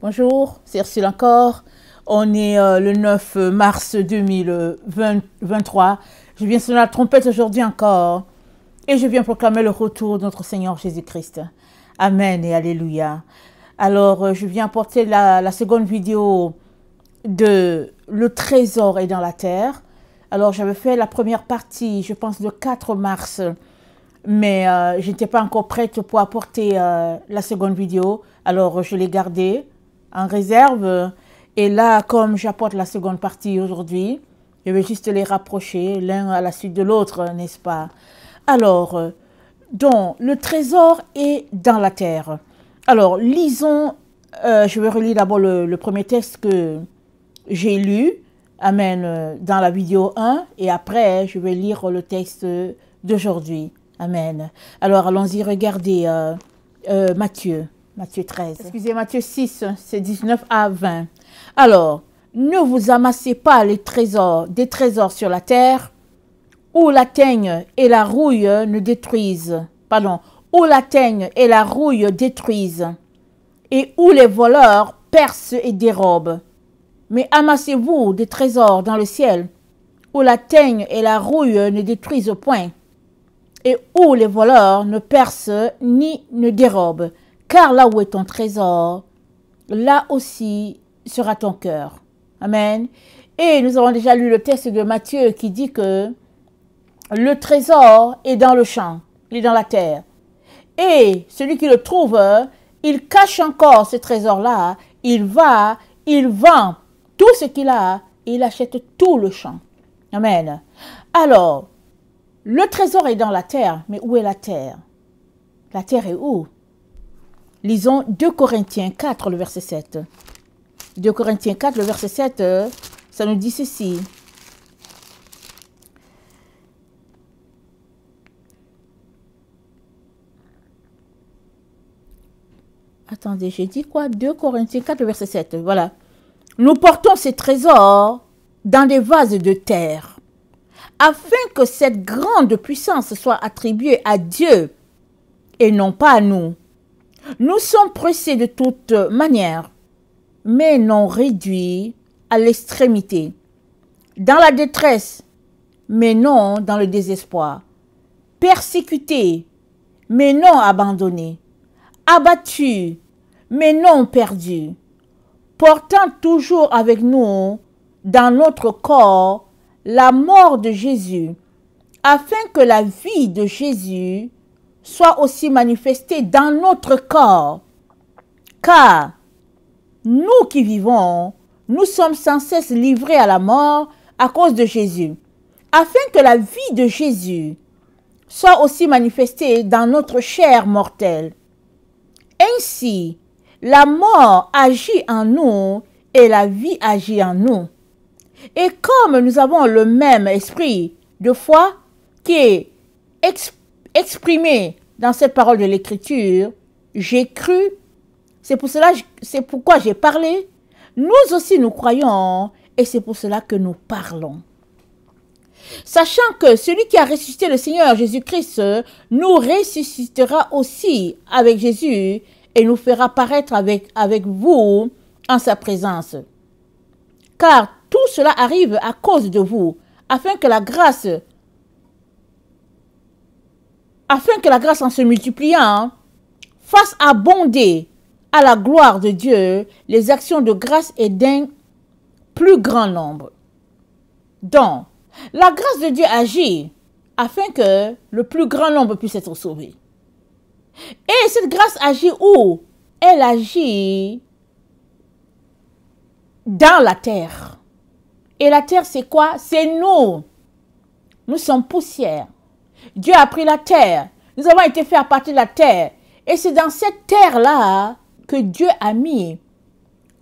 Bonjour, c'est Ursule encore. On est le 9 mars 2023. Je viens sonner la trompette aujourd'hui encore. Et je viens proclamer le retour de notre Seigneur Jésus-Christ. Amen et Alléluia. Alors, je viens apporter la seconde vidéo de Le trésor est dans la terre. Alors, j'avais fait la première partie, je pense, le 4 mars. Mais je n'étais pas encore prête pour apporter la seconde vidéo. Alors, je l'ai gardée en réserve. Et là, comme j'apporte la seconde partie aujourd'hui, je vais juste les rapprocher l'un à la suite de l'autre, n'est-ce pas? Alors, donc, le trésor est dans la terre. Alors, lisons, je vais relire d'abord le premier texte que j'ai lu, amen, dans la vidéo 1, et après, je vais lire le texte d'aujourd'hui, amen. Alors, allons-y, regardez Matthieu 13. Excusez, Matthieu 6, c'est 19 à 20. Alors, ne vous amassez pas des trésors sur la terre, où la teigne et la rouille ne détruisent, où la teigne et la rouille détruisent, et où les voleurs percent et dérobent. Mais amassez-vous des trésors dans le ciel, où la teigne et la rouille ne détruisent point, et où les voleurs ne percent ni ne dérobent. Car là où est ton trésor, là aussi sera ton cœur. Amen. Et nous avons déjà lu le texte de Matthieu qui dit que le trésor est dans le champ, il est dans la terre. Et celui qui le trouve, il cache encore ce trésor-là, il va, il vend tout ce qu'il a et il achète tout le champ. Amen. Alors, le trésor est dans la terre, mais où est la terre? La terre est où? Lisons 2 Corinthiens 4, le verset 7. 2 Corinthiens 4, le verset 7, ça nous dit ceci. Attendez, j'ai dit quoi? 2 Corinthiens 4, le verset 7, voilà. Nous portons ces trésors dans des vases de terre, afin que cette grande puissance soit attribuée à Dieu et non pas à nous. Nous sommes pressés de toute manière, mais non réduits à l'extrémité. Dans la détresse, mais non dans le désespoir. Persécutés, mais non abandonnés. Abattus, mais non perdus. Portant toujours avec nous, dans notre corps, la mort de Jésus, afin que la vie de Jésus soit aussi manifestée dans notre corps. Car nous qui vivons, nous sommes sans cesse livrés à la mort à cause de Jésus, afin que la vie de Jésus soit aussi manifestée dans notre chair mortelle. Ainsi, la mort agit en nous et la vie agit en nous. Et comme nous avons le même esprit de foi qui est exprimé dans cette parole de l'Écriture, j'ai cru, c'est pourquoi j'ai parlé, nous aussi nous croyons et c'est pour cela que nous parlons. Sachant que celui qui a ressuscité le Seigneur Jésus-Christ nous ressuscitera aussi avec Jésus et nous fera paraître avec vous en sa présence. Car tout cela arrive à cause de vous, afin que la grâce en se multipliant fasse abonder à la gloire de Dieu les actions de grâce et d'un plus grand nombre. Donc, la grâce de Dieu agit afin que le plus grand nombre puisse être sauvé. Et cette grâce agit où? Elle agit dans la terre. Et la terre, c'est quoi? C'est nous. Nous sommes poussière. Dieu a pris la terre. Nous avons été faits à partir de la terre. Et c'est dans cette terre-là que Dieu a mis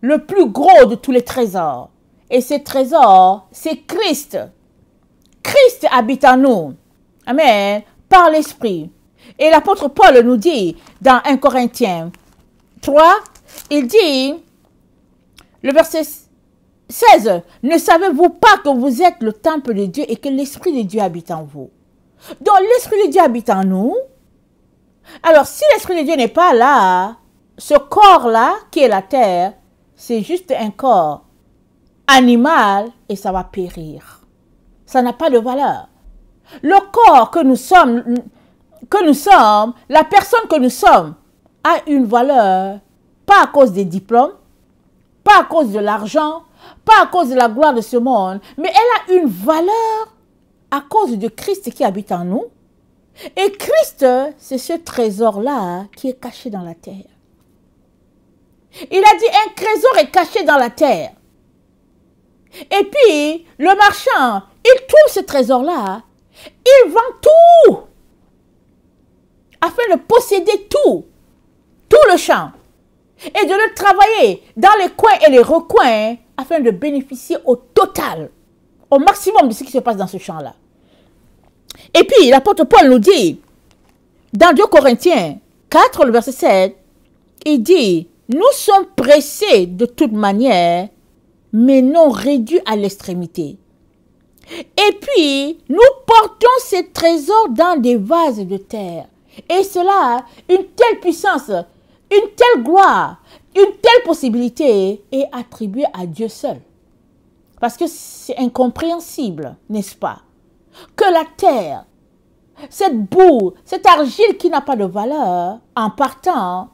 le plus gros de tous les trésors. Et ces trésors, c'est Christ. Christ habite en nous. Amen. Par l'Esprit. Et l'apôtre Paul nous dit dans 1 Corinthiens 3, il dit, le verset 16, ne savez-vous pas que vous êtes le temple de Dieu et que l'Esprit de Dieu habite en vous? Donc l'Esprit de Dieu habite en nous. Alors si l'Esprit de Dieu n'est pas là, ce corps-là qui est la terre c'est juste un corps animal et ça va périr. Ça n'a pas de valeur. Le corps que nous sommes, la personne que nous sommes, a une valeur, pas à cause des diplômes, pas à cause de l'argent, pas à cause de la gloire de ce monde, mais elle a une valeur à cause de Christ qui habite en nous. Et Christ, c'est ce trésor-là qui est caché dans la terre. Il a dit, un trésor est caché dans la terre. Et puis, le marchand, il trouve ce trésor-là, il vend tout, afin de posséder tout le champ, et de le travailler dans les coins et les recoins, afin de bénéficier au total, au maximum de ce qui se passe dans ce champ-là. Et puis, l'apôtre Paul nous dit, dans 2 Corinthiens 4, le verset 7, il dit, « Nous sommes pressés de toute manière, mais non réduits à l'extrémité. Et puis, nous portons ces trésors dans des vases de terre. Et cela, une telle puissance, une telle gloire, une telle possibilité est attribuée à Dieu seul. » Parce que c'est incompréhensible, n'est-ce pas? Que la terre, cette boue, cette argile qui n'a pas de valeur, en partant,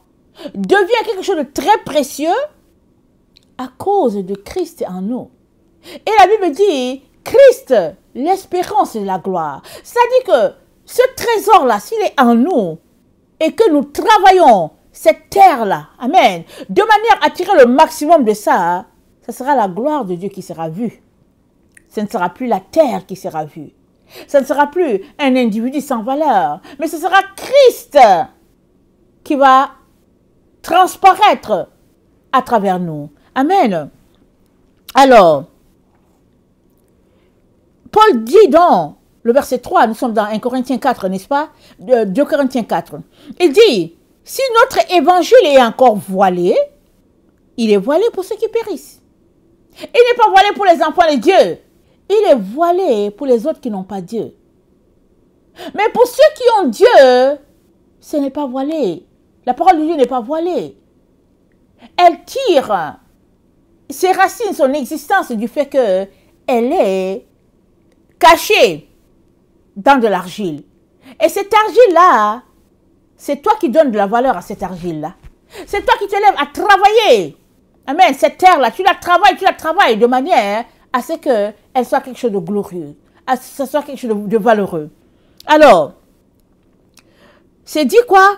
devient quelque chose de très précieux à cause de Christ en nous. Et la Bible dit, Christ, l'espérance de la gloire. C'est-à-dire que ce trésor-là, s'il est en nous, et que nous travaillons cette terre-là, amen, de manière à tirer le maximum de ça, ce sera la gloire de Dieu qui sera vue. Ce ne sera plus la terre qui sera vue. Ce ne sera plus un individu sans valeur, mais ce sera Christ qui va transparaître à travers nous. Amen. Alors, Paul dit dans le verset 3, nous sommes dans 1 Corinthiens 4, n'est-ce pas? 2 Corinthiens 4. Il dit, si notre évangile est encore voilé, il est voilé pour ceux qui périssent. Il n'est pas voilé pour les enfants de Dieu. Il est voilé pour les autres qui n'ont pas Dieu. Mais pour ceux qui ont Dieu, ce n'est pas voilé. La parole de Dieu n'est pas voilée. Elle tire ses racines, son existence du fait qu'elle est cachée dans de l'argile. Et cette argile-là, c'est toi qui donnes de la valeur à cette argile-là. C'est toi qui te lèves à travailler. Amen. Cette terre-là, tu la travailles de manière à ce qu'elle soit quelque chose de glorieux, à ce que ce soit quelque chose de valeureux. Alors, c'est dit quoi?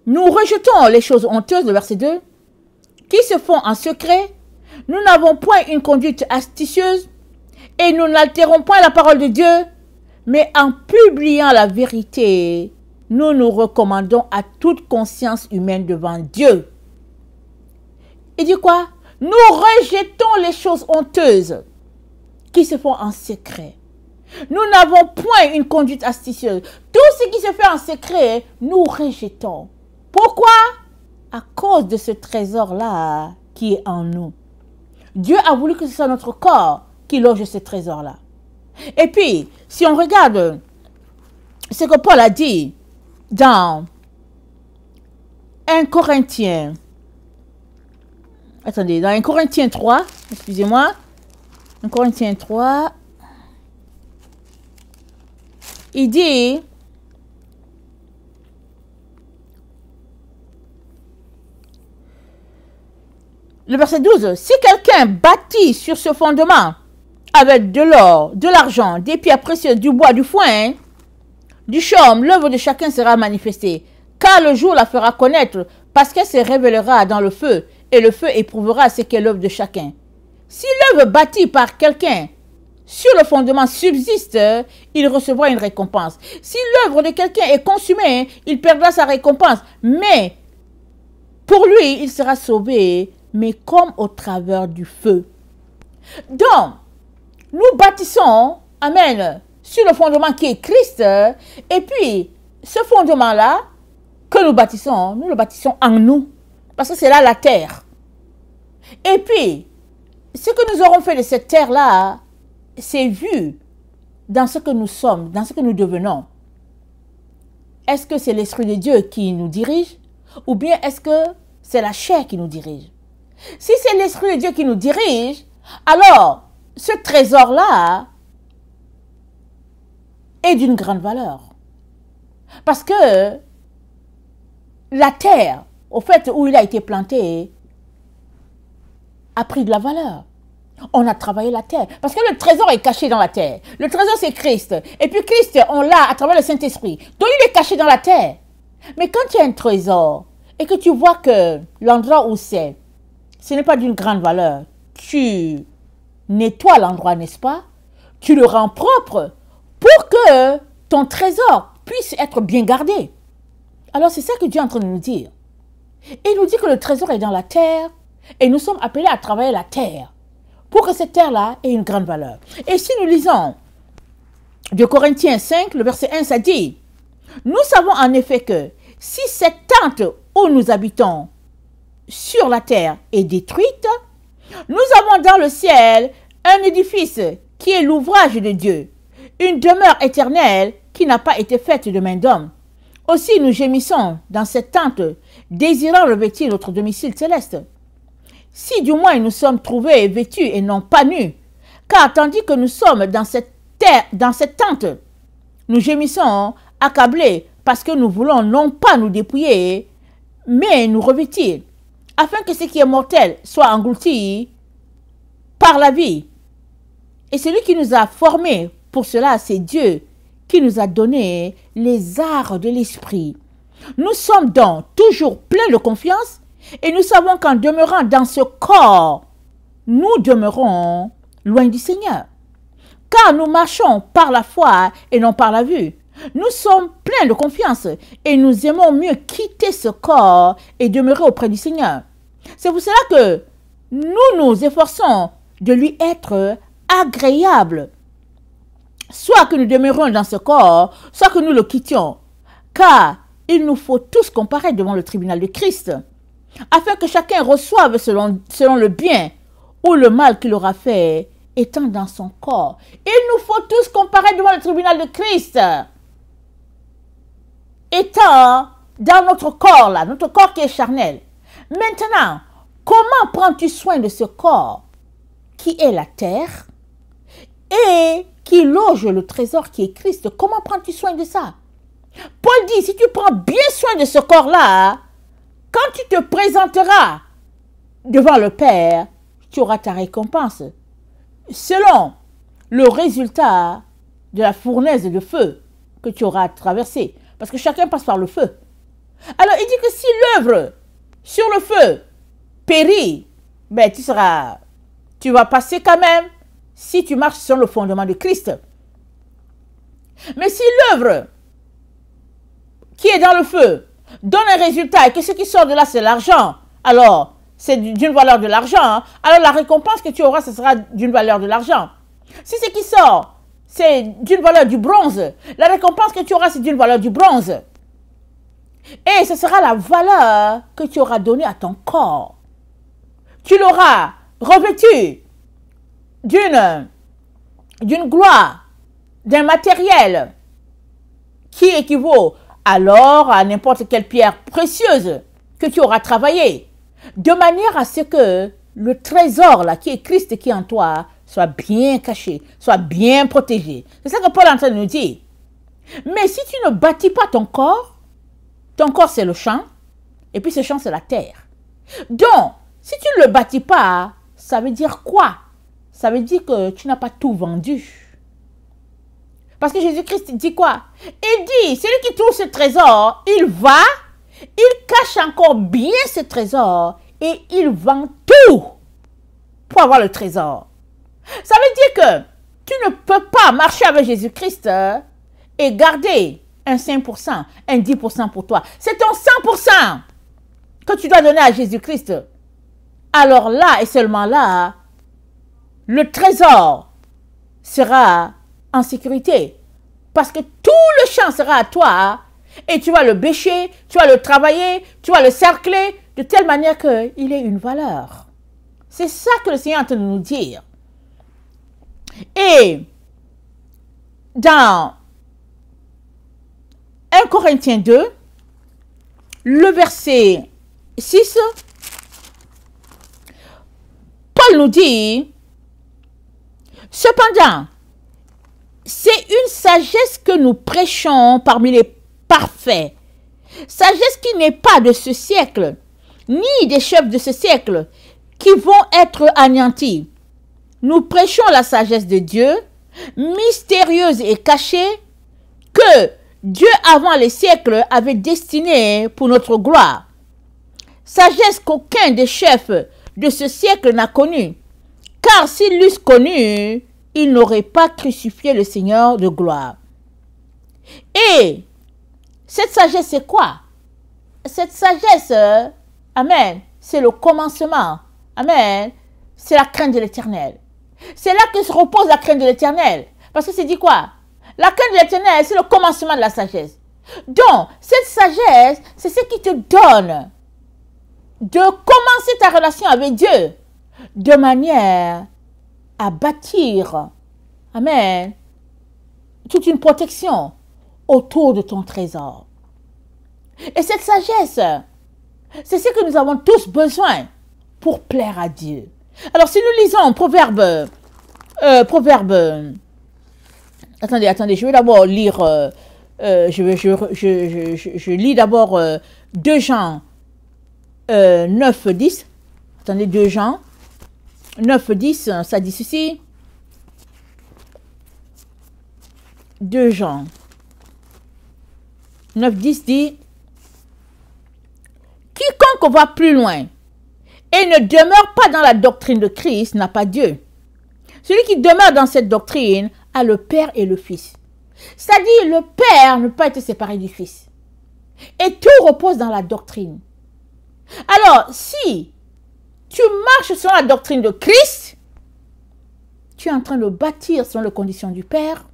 Nous rejetons les choses honteuses, le verset 2, qui se font en secret. Nous n'avons point une conduite astucieuse et nous n'altérons point la parole de Dieu, mais en publiant la vérité, nous nous recommandons à toute conscience humaine devant Dieu. Il dit quoi? Nous rejetons les choses honteuses qui se font en secret. Nous n'avons point une conduite astucieuse. Tout ce qui se fait en secret, nous rejetons. Pourquoi? À cause de ce trésor-là qui est en nous. Dieu a voulu que ce soit notre corps qui loge ce trésor-là. Et puis, si on regarde ce que Paul a dit dans 1 Corinthiens, attendez, dans 1 Corinthiens 3, excusez-moi, 1 Corinthiens 3, il dit, le verset 12, si quelqu'un bâtit sur ce fondement avec de l'or, de l'argent, des pierres précieuses, du bois, du foin, du chaume, l'œuvre de chacun sera manifestée, car le jour la fera connaître, parce qu'elle se révélera dans le feu, et le feu éprouvera ce qu'est l'œuvre de chacun. Si l'œuvre bâtie par quelqu'un sur le fondement subsiste, il recevra une récompense. Si l'œuvre de quelqu'un est consumée, il perdra sa récompense. Mais pour lui, il sera sauvé, mais comme au travers du feu. Donc, nous bâtissons, amen, sur le fondement qui est Christ. Et puis, ce fondement-là que nous le bâtissons en nous. Parce que c'est là la terre. Et puis, ce que nous aurons fait de cette terre-là, c'est vu dans ce que nous sommes, dans ce que nous devenons. Est-ce que c'est l'Esprit de Dieu qui nous dirige? Ou bien est-ce que c'est la chair qui nous dirige? Si c'est l'Esprit de Dieu qui nous dirige, alors ce trésor-là est d'une grande valeur. Parce que la terre, au fait où il a été planté, a pris de la valeur. On a travaillé la terre. Parce que le trésor est caché dans la terre. Le trésor, c'est Christ. Et puis Christ, on l'a à travers le Saint-Esprit. Donc il est caché dans la terre. Mais quand tu as un trésor et que tu vois que l'endroit où c'est, ce n'est pas d'une grande valeur, tu nettoies l'endroit, n'est-ce pas? Tu le rends propre pour que ton trésor puisse être bien gardé. Alors c'est ça que Dieu est en train de nous dire. Et il nous dit que le trésor est dans la terre et nous sommes appelés à travailler la terre pour que cette terre-là ait une grande valeur. Et si nous lisons de Corinthiens 5, le verset 1, ça dit, « Nous savons en effet que si cette tente où nous habitons sur la terre est détruite, nous avons dans le ciel un édifice qui est l'ouvrage de Dieu, une demeure éternelle qui n'a pas été faite de main d'homme. Aussi nous gémissons dans cette tente, désirant revêtir notre domicile céleste. Si du moins nous sommes trouvés vêtus et non pas nus, car tandis que nous sommes dans cette tente, nous gémissons accablés parce que nous voulons non pas nous dépouiller, mais nous revêtir, afin que ce qui est mortel soit englouti par la vie. Et celui qui nous a formés pour cela, c'est Dieu, qui nous a donné les arts de l'esprit. Nous sommes donc toujours pleins de confiance et nous savons qu'en demeurant dans ce corps, nous demeurons loin du Seigneur. Car nous marchons par la foi et non par la vue. Nous sommes pleins de confiance et nous aimons mieux quitter ce corps et demeurer auprès du Seigneur. C'est pour cela que nous nous efforçons de lui être agréables. Soit que nous demeurions dans ce corps, soit que nous le quittions. Car il nous faut tous comparaître devant le tribunal de Christ, afin que chacun reçoive selon le bien ou le mal qu'il aura fait, étant dans son corps. Il nous faut tous comparaître devant le tribunal de Christ, étant dans notre corps, là, notre corps qui est charnel. Maintenant, comment prends-tu soin de ce corps qui est la terre et qui loge le trésor qui est Christ? Comment prends-tu soin de ça? Paul dit, si tu prends bien soin de ce corps-là, quand tu te présenteras devant le Père, tu auras ta récompense, selon le résultat de la fournaise de feu que tu auras traversé. Parce que chacun passe par le feu. Alors il dit que si l'œuvre sur le feu périt, ben tu vas passer quand même si tu marches sur le fondement de Christ. Mais si l'œuvre qui est dans le feu donne un résultat et que ce qui sort de là c'est l'argent, alors c'est d'une valeur de l'argent, hein, alors la récompense que tu auras, ce sera d'une valeur de l'argent. Si ce qui sort, c'est d'une valeur du bronze, la récompense que tu auras, c'est d'une valeur du bronze. Et ce sera la valeur que tu auras donnée à ton corps. Tu l'auras revêtu d'une gloire, d'un matériel qui équivaut alors à n'importe quelle pierre précieuse que tu auras travaillé, de manière à ce que le trésor là qui est Christ qui est en toi soit bien caché, soit bien protégé. C'est ça que Paul est en train de nous dire. Mais si tu ne bâtis pas ton corps c'est le champ, et puis ce champ c'est la terre. Donc, si tu ne le bâtis pas, ça veut dire quoi? Ça veut dire que tu n'as pas tout vendu. Parce que Jésus-Christ dit quoi? Il dit, celui qui trouve ce trésor, il cache encore bien ce trésor et il vend tout pour avoir le trésor. Ça veut dire que tu ne peux pas marcher avec Jésus-Christ et garder un 5%, un 10% pour toi. C'est ton 100% que tu dois donner à Jésus-Christ. Alors là et seulement là, le trésor sera en sécurité. Parce que tout le champ sera à toi et tu vas le bêcher, tu vas le travailler, tu vas le cercler de telle manière qu'il ait une valeur. C'est ça que le Seigneur est en train de nous dire. Et dans 1 Corinthiens 2, le verset 6, nous dit, cependant, c'est une sagesse que nous prêchons parmi les parfaits. Sagesse qui n'est pas de ce siècle, ni des chefs de ce siècle, qui vont être anéantis. Nous prêchons la sagesse de Dieu, mystérieuse et cachée, que Dieu avant les siècles avait destinée pour notre gloire. Sagesse qu'aucun des chefs de ce siècle n'a connue, car s'ils l'eussent connue, ils n'auraient pas crucifié le Seigneur de gloire. Et cette sagesse, c'est quoi? Cette sagesse, amen, c'est le commencement. Amen. C'est la crainte de l'Éternel. C'est là que se repose la crainte de l'Éternel. Parce que c'est dit quoi? La crainte de l'Éternel, c'est le commencement de la sagesse. Donc, cette sagesse, c'est ce qui te donne de commencer ta relation avec Dieu de manière à bâtir, amen, toute une protection autour de ton trésor. Et cette sagesse, c'est ce que nous avons tous besoin pour plaire à Dieu. Alors, si nous lisons Proverbe, attendez, je vais d'abord lire, je lis d'abord 2 Jean 9, 10. Attendez, 2 Jean 9, 10, ça dit ceci. 2 Jean 9, 10 dit, quiconque va plus loin et ne demeure pas dans la doctrine de Christ n'a pas Dieu. Celui qui demeure dans cette doctrine a le Père et le Fils. C'est-à-dire, le Père ne peut pas être séparé du Fils. Et tout repose dans la doctrine. Alors, si tu marches selon la doctrine de Christ, tu es en train de bâtir selon les conditions du Père.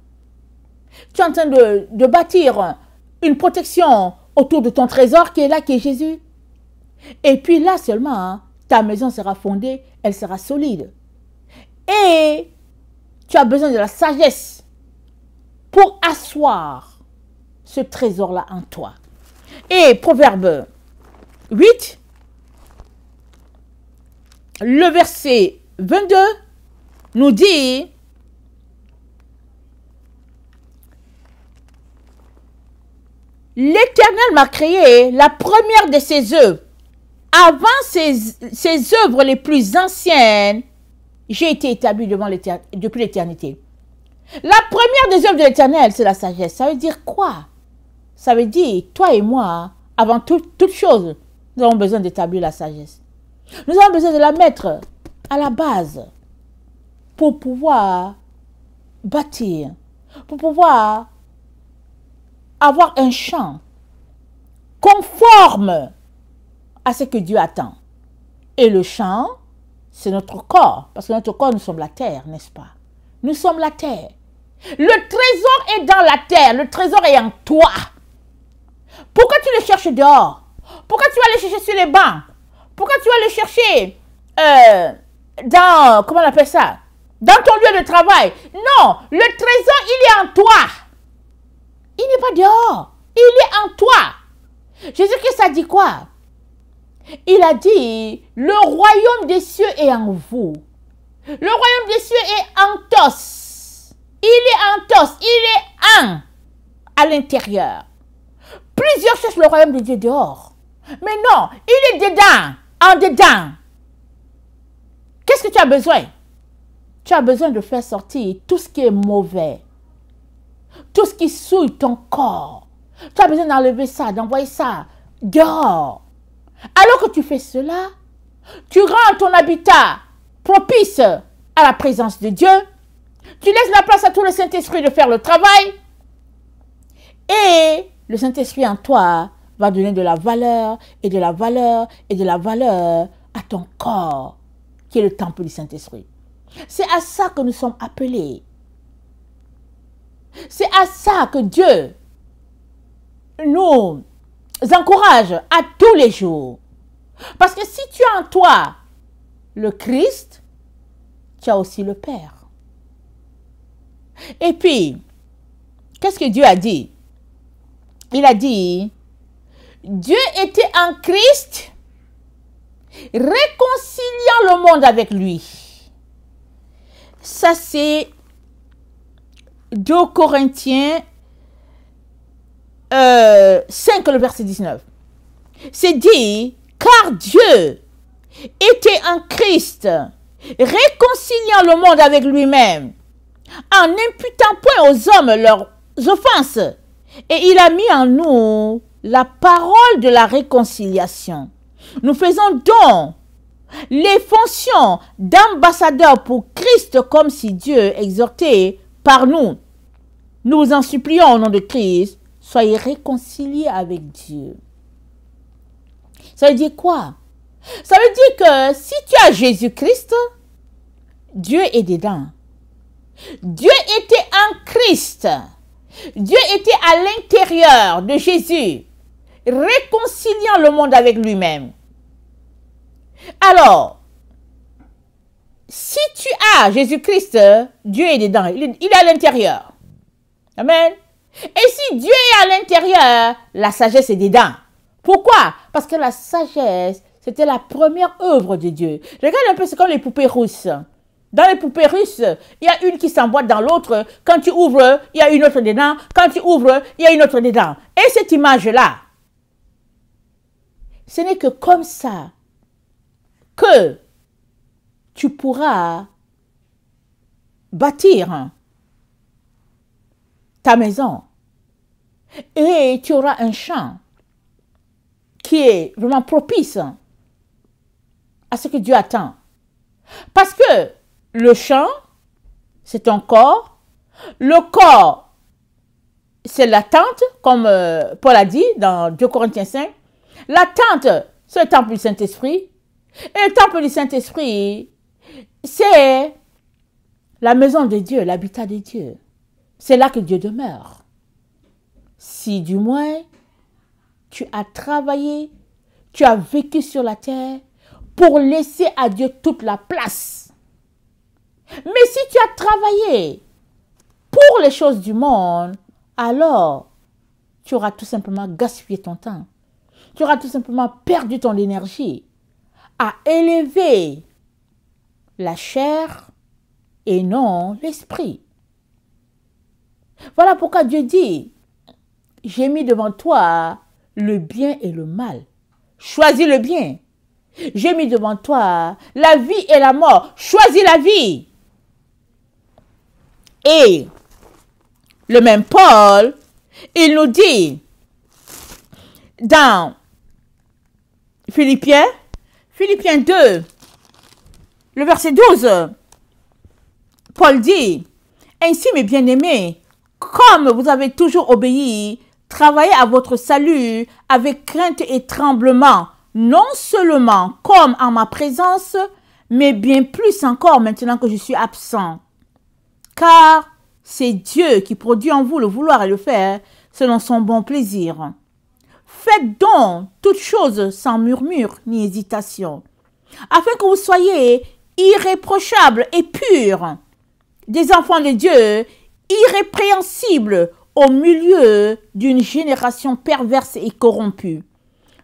Tu es en train de bâtir une protection autour de ton trésor qui est là, qui est Jésus. Et puis là seulement, ta maison sera fondée, elle sera solide. Et tu as besoin de la sagesse pour asseoir ce trésor-là en toi. Et Proverbe 8, le verset 22 nous dit, l'Éternel m'a créé la première de ses œuvres. Avant ses œuvres les plus anciennes, j'ai été établi depuis l'éternité. La première des œuvres de l'Éternel, c'est la sagesse. Ça veut dire quoi? Ça veut dire, toi et moi, avant toute chose, nous avons besoin d'établir la sagesse. Nous avons besoin de la mettre à la base pour pouvoir bâtir, pour pouvoir avoir un champ conforme à ce que Dieu attend. Et le champ, c'est notre corps. Parce que notre corps, nous sommes la terre, n'est-ce pas? Nous sommes la terre. Le trésor est dans la terre. Le trésor est en toi. Pourquoi tu le cherches dehors? Pourquoi tu vas le chercher sur les bancs? Pourquoi tu vas le chercher dans, comment on appelle ça? Dans ton lieu de travail? Non, le trésor, il est en toi. Il n'est pas dehors. Il est en toi. Jésus-Christ a dit quoi? Il a dit, le royaume des cieux est en vous. Le royaume des cieux est en tos. Il est en tos. Il est à l'intérieur. Plusieurs cherchent le royaume de Dieu dehors. Mais non, il est dedans, en dedans. Qu'est-ce que tu as besoin? Tu as besoin de faire sortir tout ce qui est mauvais. Tout ce qui souille ton corps. Tu as besoin d'enlever ça, d'envoyer ça dehors. Alors que tu fais cela, tu rends ton habitat propice à la présence de Dieu. Tu laisses la place à tout le Saint-Esprit de faire le travail. Et le Saint-Esprit en toi va donner de la valeur et de la valeur et de la valeur à ton corps, qui est le temple du Saint-Esprit. C'est à ça que nous sommes appelés. C'est à ça que Dieu nous encourage à tous les jours. Parce que si tu as en toi le Christ, tu as aussi le Père. Et puis, qu'est-ce que Dieu a dit? Il a dit, Dieu était en Christ, réconciliant le monde avec lui. Ça, c'est 2 Corinthiens 5, le verset 19. C'est dit, car Dieu était en Christ, réconciliant le monde avec lui-même, en n'imputant point aux hommes leurs offenses, et il a mis en nous la parole de la réconciliation. Nous faisons donc les fonctions d'ambassadeurs pour Christ, comme si Dieu exhortait par nous. Nous vous en supplions au nom de Christ, soyez réconciliés avec Dieu. Ça veut dire quoi? Ça veut dire que si tu as Jésus-Christ, Dieu est dedans. Dieu était en Christ. Dieu était à l'intérieur de Jésus, réconciliant le monde avec lui-même. Alors, si tu as Jésus-Christ, Dieu est dedans, il est à l'intérieur. Amen. Et si Dieu est à l'intérieur, la sagesse est dedans. Pourquoi? Parce que la sagesse, c'était la première œuvre de Dieu. Regarde un peu, c'est comme les poupées russes. Dans les poupées russes, il y a une qui s'emboîte dans l'autre. Quand tu ouvres, il y a une autre dedans. Quand tu ouvres, il y a une autre dedans. Et cette image-là, ce n'est que comme ça que tu pourras bâtir ta maison. Et tu auras un champ qui est vraiment propice à ce que Dieu attend. Parce que le champ, c'est ton corps. Le corps, c'est la tente, comme Paul a dit dans 2 Corinthiens 5. La tente, c'est le temple du Saint-Esprit. Et le temple du Saint-Esprit, c'est la maison de Dieu, l'habitat de Dieu. C'est là que Dieu demeure. Si du moins, tu as travaillé, tu as vécu sur la terre pour laisser à Dieu toute la place. Mais si tu as travaillé pour les choses du monde, alors tu auras tout simplement gaspillé ton temps. Tu auras tout simplement perdu ton énergie à élever la chair et non l'esprit. Voilà pourquoi Dieu dit, j'ai mis devant toi le bien et le mal. Choisis le bien. J'ai mis devant toi la vie et la mort. Choisis la vie. Et le même Paul, il nous dit dans Philippiens 2, le verset 12, Paul dit, ainsi mes bien-aimés, comme vous avez toujours obéi, travaillez à votre salut avec crainte et tremblement, non seulement comme en ma présence, mais bien plus encore maintenant que je suis absent. Car c'est Dieu qui produit en vous le vouloir et le faire selon son bon plaisir. Faites donc toutes choses sans murmure ni hésitation, afin que vous soyez irréprochables et purs, des enfants de Dieu, irrépréhensibles au milieu d'une génération perverse et corrompue,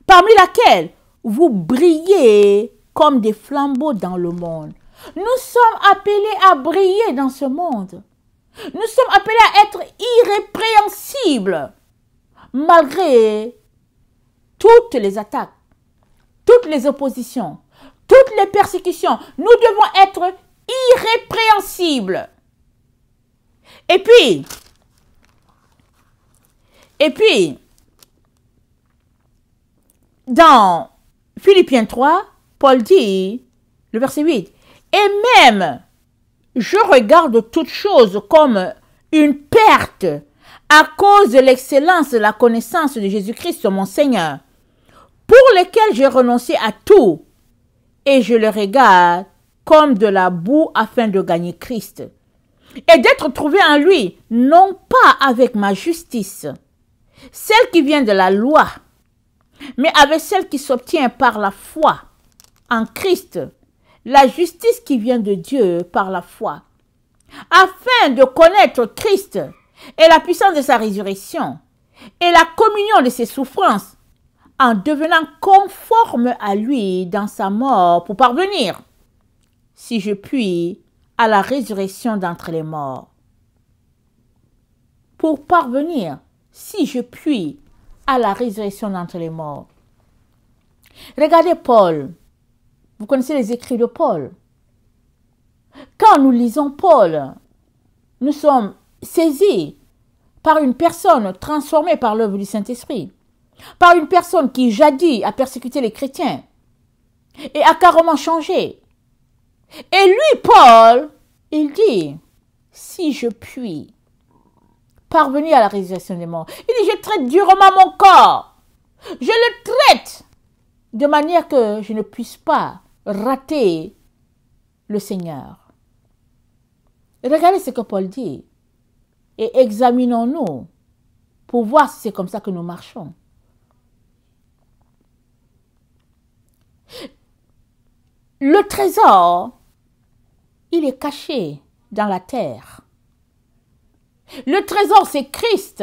parmi laquelle vous brillez comme des flambeaux dans le monde. Nous sommes appelés à briller dans ce monde. Nous sommes appelés à être irrépréhensibles, malgré toutes les attaques, toutes les oppositions, toutes les persécutions. Nous devons être irrépréhensibles. Et puis, dans Philippiens 3, Paul dit, le verset 8, « Et même, je regarde toutes choses comme une perte à cause de l'excellence de la connaissance de Jésus-Christ, mon Seigneur, pour lequel j'ai renoncé à tout, et je le regarde comme de la boue afin de gagner Christ, et d'être trouvé en lui, non pas avec ma justice, celle qui vient de la loi, mais avec celle qui s'obtient par la foi en Christ, la justice qui vient de Dieu par la foi, afin de connaître Christ et la puissance de sa résurrection et la communion de ses souffrances, en devenant conforme à lui dans sa mort pour parvenir, si je puis, à la résurrection d'entre les morts. Pour parvenir, si je puis, à la résurrection d'entre les morts. Regardez Paul. Vous connaissez les écrits de Paul. Quand nous lisons Paul, nous sommes saisis par une personne transformée par l'œuvre du Saint-Esprit, par une personne qui jadis a persécuté les chrétiens et a carrément changé. Et lui, Paul, il dit, si je puis parvenir à la résurrection des morts, il dit, je traite durement mon corps, je le traite de manière que je ne puisse pas rater le Seigneur. Regardez ce que Paul dit et examinons-nous pour voir si c'est comme ça que nous marchons. Le trésor, il est caché dans la terre. Le trésor, c'est Christ.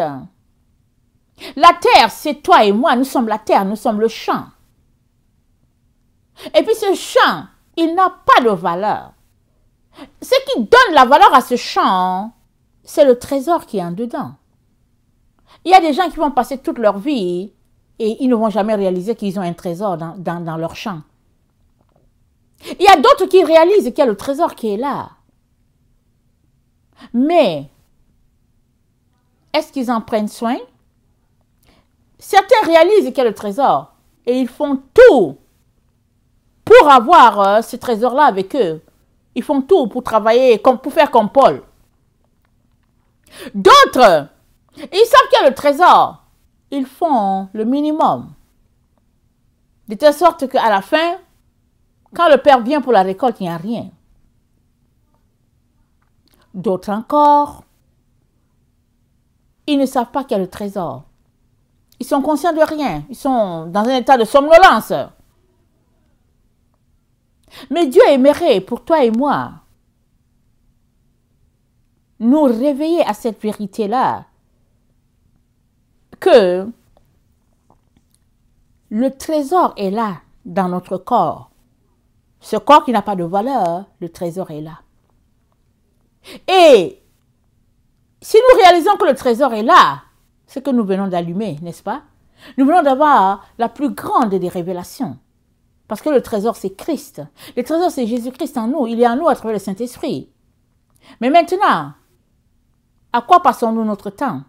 La terre, c'est toi et moi. Nous sommes la terre, nous sommes le champ. Et puis ce champ, il n'a pas de valeur. Ce qui donne la valeur à ce champ, c'est le trésor qui est en dedans. Il y a des gens qui vont passer toute leur vie et ils ne vont jamais réaliser qu'ils ont un trésor dans leur champ. Il y a d'autres qui réalisent qu'il y a le trésor qui est là. Mais, est-ce qu'ils en prennent soin? Certains réalisent qu'il y a le trésor et ils font tout pour avoir ce trésor-là avec eux. Ils font tout pour travailler, pour faire comme Paul. D'autres, ils savent qu'il y a le trésor. Ils font le minimum. De telle sorte qu'à la fin, quand le Père vient pour la récolte, il n'y a rien. D'autres encore, ils ne savent pas qu'il y a le trésor. Ils sont conscients de rien. Ils sont dans un état de somnolence. Mais Dieu aimerait pour toi et moi nous réveiller à cette vérité-là que le trésor est là dans notre corps. Ce corps qui n'a pas de valeur, le trésor est là. Et si nous réalisons que le trésor est là, c'est que nous venons d'allumer, n'est-ce pas? Nous venons d'avoir la plus grande des révélations. Parce que le trésor, c'est Christ. Le trésor, c'est Jésus-Christ en nous. Il est en nous à travers le Saint-Esprit. Mais maintenant, à quoi passons-nous notre temps?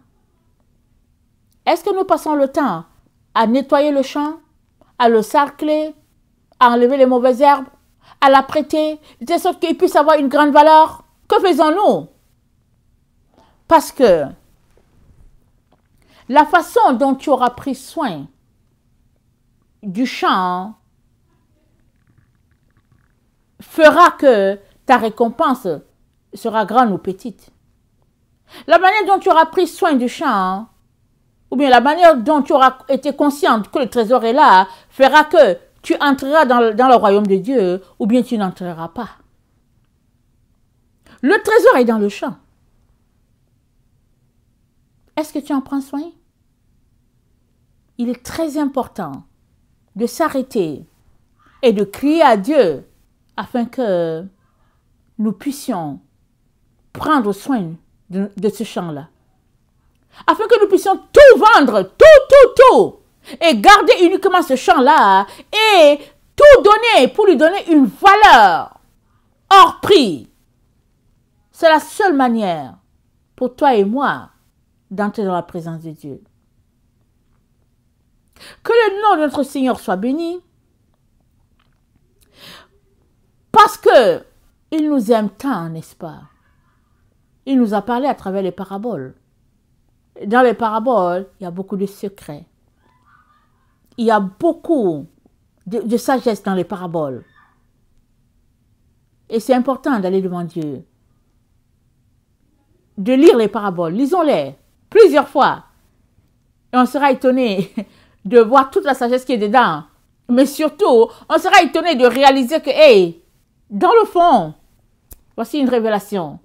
Est-ce que nous passons le temps à nettoyer le champ, à le sarcler, à enlever les mauvaises herbes, à l'apprêter, de telle sorte qu'il puisse avoir une grande valeur? Que faisons-nous? Parce que la façon dont tu auras pris soin du champ fera que ta récompense sera grande ou petite. La manière dont tu auras pris soin du champ, ou bien la manière dont tu auras été consciente que le trésor est là, fera que tu entreras dans le royaume de Dieu, ou bien tu n'entreras pas. Le trésor est dans le champ. Est-ce que tu en prends soin? Il est très important de s'arrêter et de crier à Dieu afin que nous puissions prendre soin de ce champ-là. Afin que nous puissions tout vendre, tout, et garder uniquement ce champ-là et tout donner pour lui donner une valeur hors prix. C'est la seule manière pour toi et moi d'entrer dans la présence de Dieu. Que le nom de notre Seigneur soit béni. Parce que il nous aime tant, n'est-ce pas? Il nous a parlé à travers les paraboles. Dans les paraboles, il y a beaucoup de secrets. Il y a beaucoup de sagesse dans les paraboles. Et c'est important d'aller devant Dieu. De lire les paraboles. Lisons-les plusieurs fois. Et on sera étonné de voir toute la sagesse qui est dedans. Mais surtout, on sera étonné de réaliser que, hey, dans le fond, voici une révélation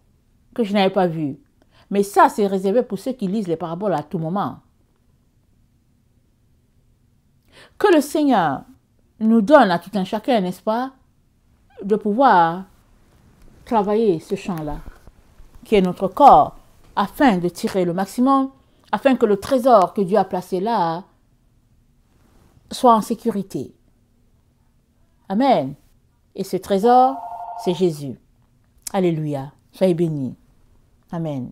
que je n'avais pas vue. Mais ça, c'est réservé pour ceux qui lisent les paraboles à tout moment. Que le Seigneur nous donne à tout un chacun, n'est-ce pas, de pouvoir travailler ce champ-là, qui est notre corps, afin de tirer le maximum, afin que le trésor que Dieu a placé là soit en sécurité. Amen. Et ce trésor, c'est Jésus. Alléluia. Soyez bénis. Amen.